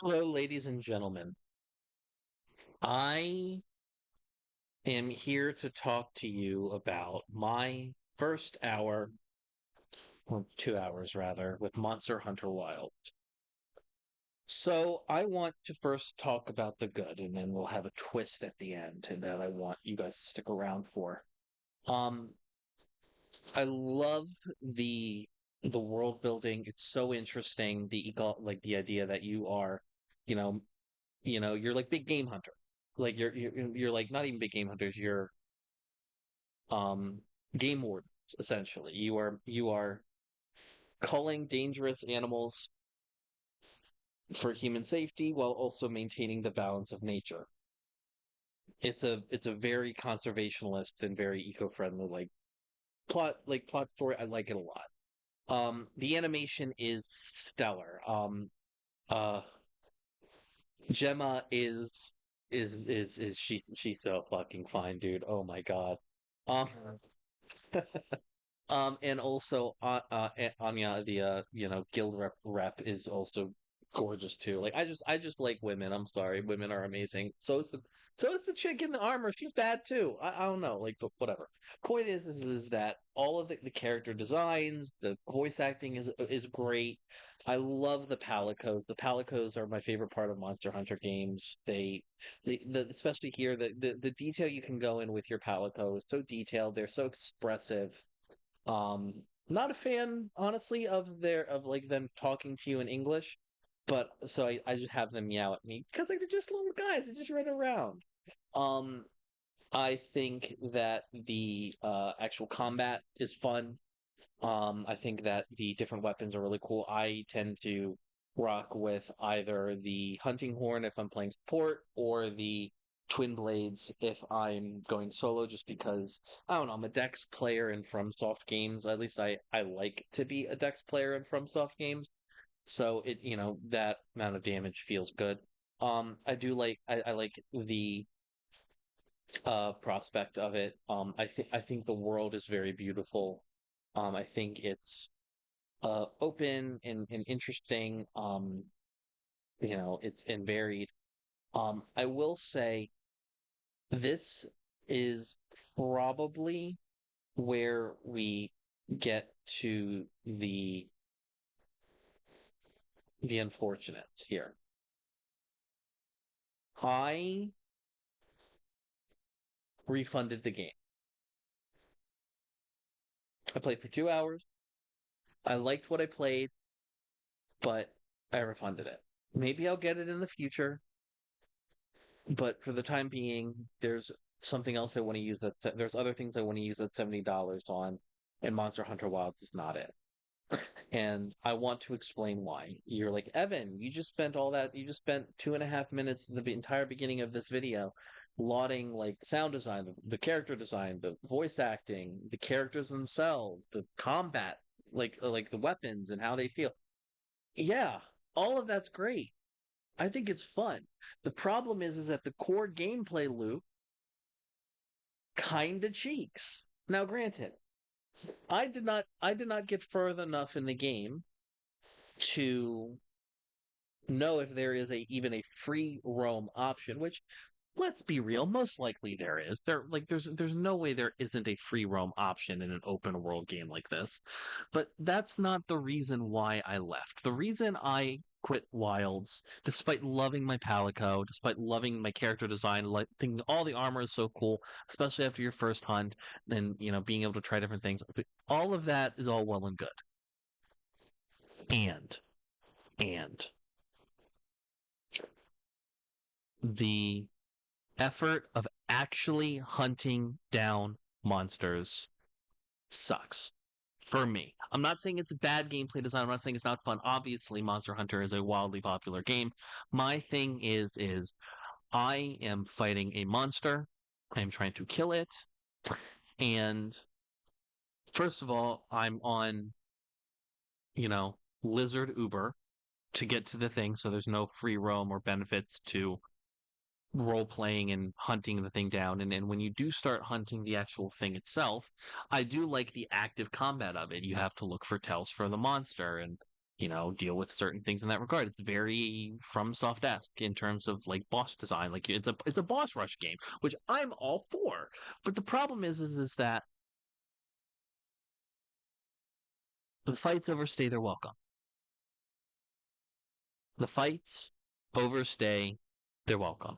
Hello, ladies and gentlemen. I am here to talk to you about my first hour, or 2 hours rather, with Monster Hunter Wild. So I want to first talk about the good, and then we'll have a twist at the end, and that I want you guys to stick around for. Um, I love the world building. It's so interesting. Like the idea that you are, you know, you're like big game hunter. Like you're like not even big game hunters. You're um game wardens essentially. You are culling dangerous animals for human safety while also maintaining the balance of nature. It's a very conservationist and very eco-friendly plot story. I like it a lot. The animation is stellar. Uh Gemma is she's so fucking fine, dude. Oh my God. Um and also, Anya, the guild rep is also gorgeous too. Like I just like women. I'm sorry, women are amazing. So is the chick in the armor. She's bad too. I don't know, like, but whatever. Point is that all of the character designs, the voice acting is great. I love the palicos. The palicos are my favorite part of Monster Hunter games. Especially here, the detail you can go in with your palico is so detailed. They're so expressive. um, Not a fan, honestly, of like them talking to you in English, but so I just have them meow at me because like they're just little guys, they just run around. Um, I think that the actual combat is fun. I think that the different weapons are really cool. I tend to rock with either the hunting horn if I'm playing support or the twin blades if I'm going solo, just because I don't know, I'm a Dex player in FromSoft games. At least I like to be a Dex player in FromSoft games. So that amount of damage feels good. I like the prospect of it. I think the world is very beautiful. I think it's open and interesting. It's and varied. I will say this is probably where we get to the unfortunates here. I refunded the game. I played for 2 hours. I liked what I played, but I refunded it. Maybe I'll get it in the future, but for the time being, there's something else I want to use there's other things I want to use that $70 on, and Monster Hunter Wilds is not it. And I want to explain why. You're like, Evan, you just spent 2.5 minutes in the entire beginning of this video lauding like sound design, the character design, the voice acting, the characters themselves, the combat, like the weapons and how they feel. Yeah, all of that's great. I think it's fun. The problem is that the core gameplay loop kind of cheeks. Now, granted, I did not get further enough in the game to know if there is even a free roam option, which, let's be real, most likely there is. There's no way there isn't a free roam option in an open world game like this. But that's not the reason why I left. The reason I quit Wilds, despite loving my Palico, despite loving my character design, like thinking all the armor is so cool, especially after your first hunt, and being able to try different things. All of that is all well and good. And and the effort of actually hunting down monsters sucks for me. I'm not saying it's a bad gameplay design. I'm not saying it's not fun. Obviously, Monster Hunter is a wildly popular game. My thing is I am fighting a monster. I am trying to kill it. And first of all, I'm on, Lizard Uber to get to the thing, so there's no free roam or benefits to role playing and hunting the thing down. And when you do start hunting the actual thing itself, I do like the active combat of it. You have to look for tells for the monster, and deal with certain things in that regard. It's very FromSoft-esque in terms of like boss design. Like it's a boss rush game, which I'm all for. But the problem is that the fights overstay their welcome. The fights overstay their welcome.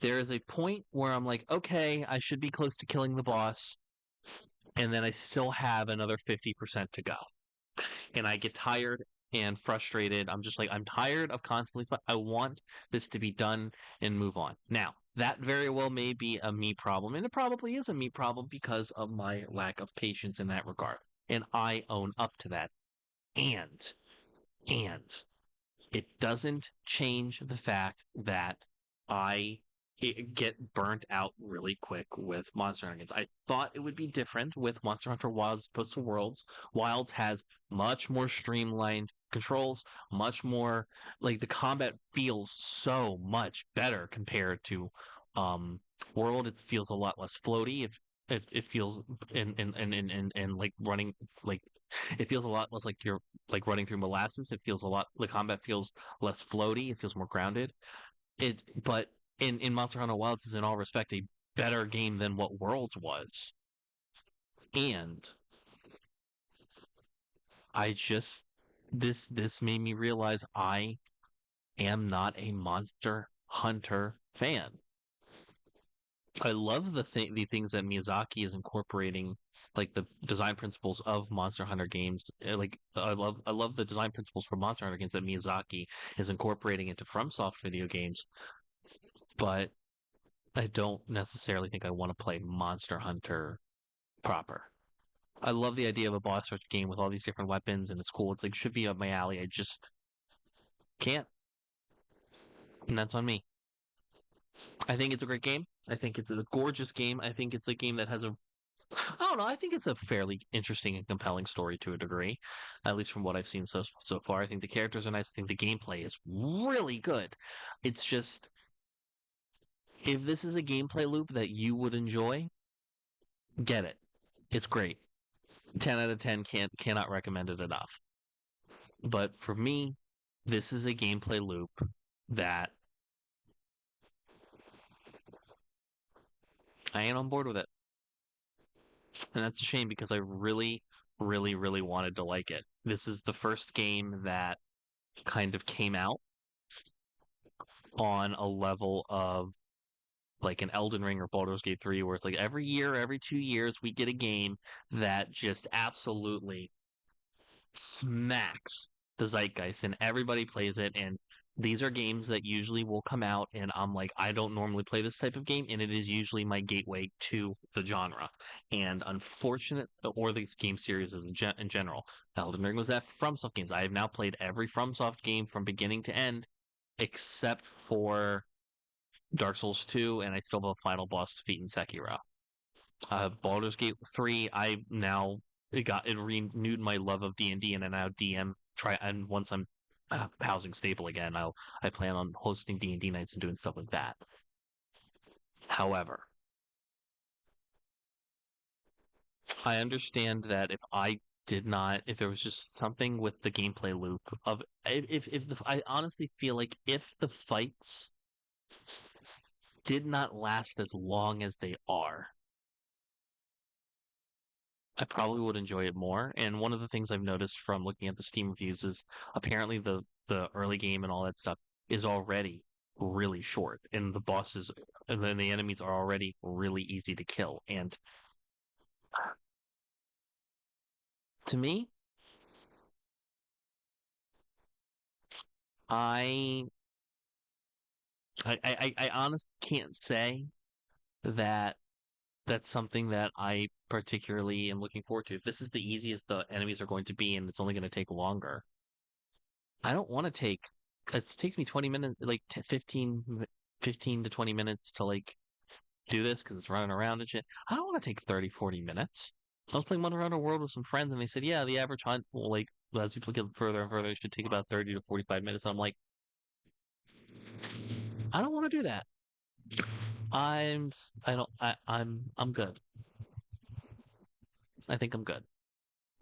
There is a point where I'm like, okay, I should be close to killing the boss, and then I still have another 50% to go. And I get tired and frustrated. I'm just like, I'm tired of constantly. I want this to be done and move on. Now, that very well may be a me problem, and it probably is a me problem because of my lack of patience in that regard. And I own up to that. And it doesn't change the fact that I get burnt out really quick with Monster Hunter games. I thought it would be different with Monster Hunter Wilds as opposed to Worlds. Wilds has much more streamlined controls, much more like the combat feels so much better compared to World. It feels a lot less floaty. It feels and like running like it feels a lot less like you're like running through molasses. It feels a lot the combat feels less floaty. It feels more grounded. But in Monster Hunter Wilds is in all respect a better game than what Worlds was. And I just this made me realize I am not a Monster Hunter fan. I love the things that Miyazaki is incorporating, like the design principles of Monster Hunter games. Like I love the design principles for Monster Hunter games that Miyazaki is incorporating into FromSoft video games. But I don't necessarily think I want to play Monster Hunter proper. I love the idea of a boss rush game with all these different weapons, and it's cool. It's like should be up my alley. I just can't, and that's on me. I think it's a great game. I think it's a gorgeous game. I think it's a game that has a I don't know. I think it's a fairly interesting and compelling story to a degree, at least from what I've seen so far. I think the characters are nice. I think the gameplay is really good. It's just if this is a gameplay loop that you would enjoy, get it. It's great. 10 out of 10 cannot recommend it enough. But for me, this is a gameplay loop that I ain't on board with it. And that's a shame because I really, really, really wanted to like it. This is the first game that kind of came out on a level of like an Elden Ring or Baldur's Gate 3, where it's like every year, every 2 years, we get a game that just absolutely smacks the zeitgeist and everybody plays it. And these are games that usually will come out, and I'm like, I don't normally play this type of game, and it is usually my gateway to the genre. And unfortunate, or these game series in general, Elden Ring was that FromSoft games. I have now played every FromSoft game from beginning to end, except for Dark Souls 2, and I still have a final boss defeat in Sekiro. Baldur's Gate 3, it renewed my love of D&D, and I now DM try and once I'm housing stable again, I plan on hosting D&D nights and doing stuff like that. However, I understand that if there was just something with the gameplay loop of I honestly feel like if the fights did not last as long as they are, I probably would enjoy it more. And one of the things I've noticed from looking at the Steam reviews is apparently the early game and all that stuff is already really short, and the bosses and then the enemies are already really easy to kill. And to me, I I honestly can't say that that's something that I particularly am looking forward to. If this is the easiest the enemies are going to be and it's only going to take longer, I don't want to take it takes me 20 minutes, like 15 to 20 minutes to like do this because it's running around and shit. I don't want to take 30, 40 minutes. I was playing Wonder Hunter World with some friends and they said, yeah, the average hunt will like as people get further and further, it should take about 30 to 45 minutes. And I'm like, I don't want to do that. I don't I'm good. I think I'm good.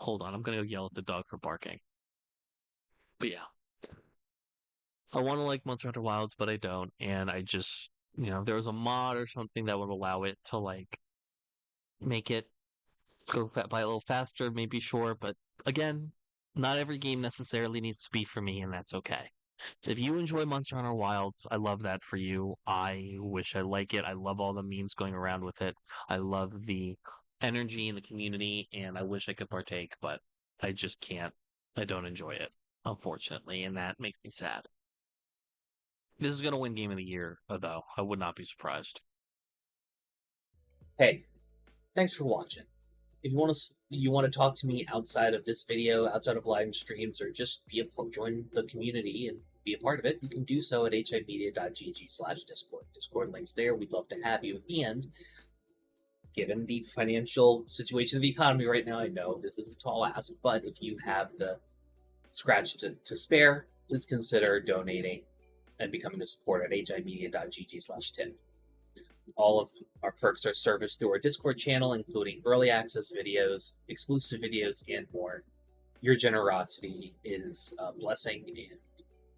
Hold on, I'm gonna go yell at the dog for barking. But yeah, I want to like Monster Hunter Wilds, but I don't, and I just if there was a mod or something that would allow it to like make it go by a little faster, maybe sure, but again, not every game necessarily needs to be for me, and that's okay. If you enjoy Monster Hunter Wilds, I love that for you. I wish I like it. I love all the memes going around with it. I love the energy in the community, and I wish I could partake, but I just can't. I don't enjoy it, unfortunately, and that makes me sad. This is going to win Game of the Year, though. I would not be surprised. Hey, thanks for watching. If you want to talk to me outside of this video, outside of live streams, or just join the community and be a part of it, you can do so at himedia.gg/discord. Discord links there. We'd love to have you. And given the financial situation of the economy right now, I know this is a tall ask, but if you have the scratch to spare, please consider donating and becoming a supporter at himedia.gg/tip. All of our perks are serviced through our Discord channel, including early access videos, exclusive videos, and more. Your generosity is a blessing, and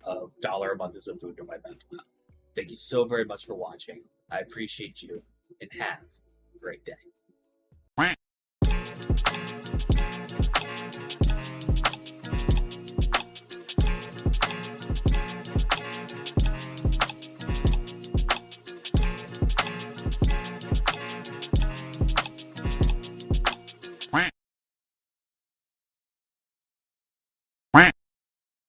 $1 a month is a boon to my mental health. Thank you so very much for watching. I appreciate you, and have a great day.